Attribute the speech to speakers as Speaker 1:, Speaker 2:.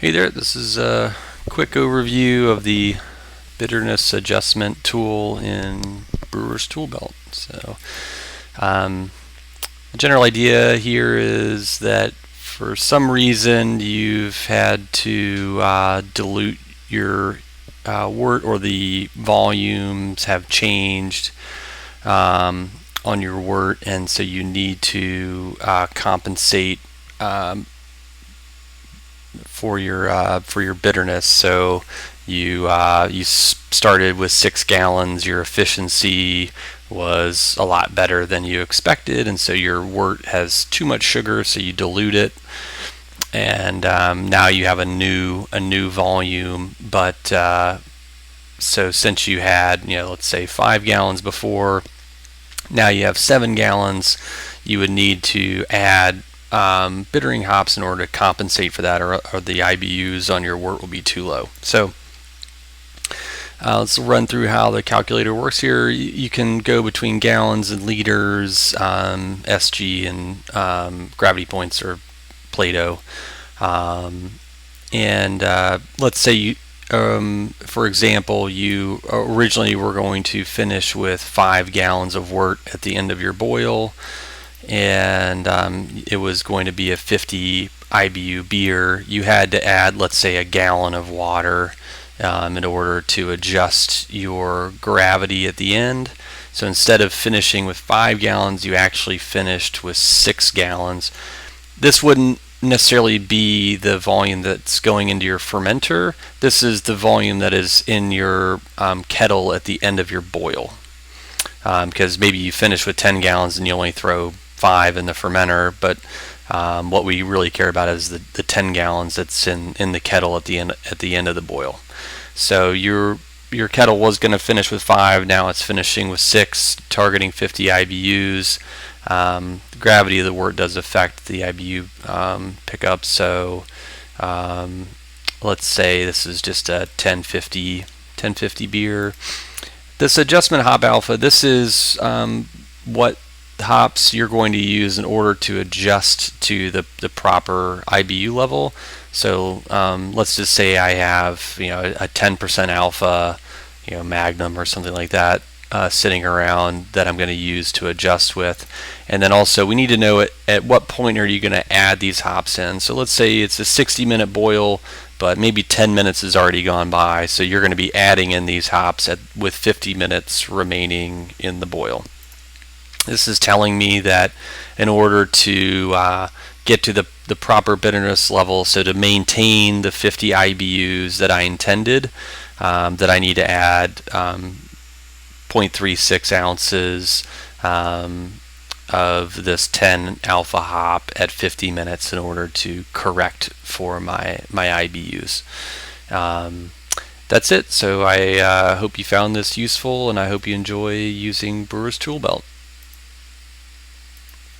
Speaker 1: Hey there, this is a quick overview of the bitterness adjustment tool in Brewer's Tool Belt. The general idea here is that for some reason you've had to dilute your wort, or the volumes have changed on your wort, and so you need to compensate for your bitterness. So you started with 6 gallons. Your efficiency was a lot better than you expected, and so your wort has too much sugar, so you dilute it, and now you have a new volume. But so since you had, let's say 5 gallons before, now you have 7 gallons. You would need to add bittering hops in order to compensate for that, or the IBUs on your wort will be too low. So let's run through how the calculator works here. You can go between gallons and liters, SG and gravity points or Plato. And let's say you, for example, you originally were going to finish with 5 gallons of wort at the end of your boil, and it was going to be a 50 IBU beer. You had to add, let's say, a gallon of water in order to adjust your gravity at the end. So instead of finishing with 5 gallons, you actually finished with 6 gallons. This wouldn't necessarily be the volume that's going into your fermenter. This is the volume that is in your kettle at the end of your boil. Because maybe you finish with 10 gallons and you only throw 5 in the fermenter, but what we really care about is the 10 gallons that's in the kettle at the end of the boil. So your kettle was going to finish with 5, now it's finishing with 6, targeting 50 IBUs. The gravity of the wort does affect the IBU pickup. So let's say this is just a 1050 beer. This adjustment hop alpha, this is what hops you're going to use in order to adjust to the proper IBU level. So let's just say I have a 10% alpha, Magnum or something like that, sitting around that I'm going to use to adjust with. And then also we need to know at what point are you going to add these hops in. So let's say it's a 60-minute boil, but maybe 10 minutes has already gone by, so you're going to be adding in these hops with 50 minutes remaining in the boil. This is telling me that in order to get to the proper bitterness level, so to maintain the 50 IBUs that I intended, that I need to add 0.36 ounces of this 10 alpha hop at 50 minutes in order to correct for my IBUs. That's it. So I hope you found this useful, and I hope you enjoy using Brewer's Tool Belt.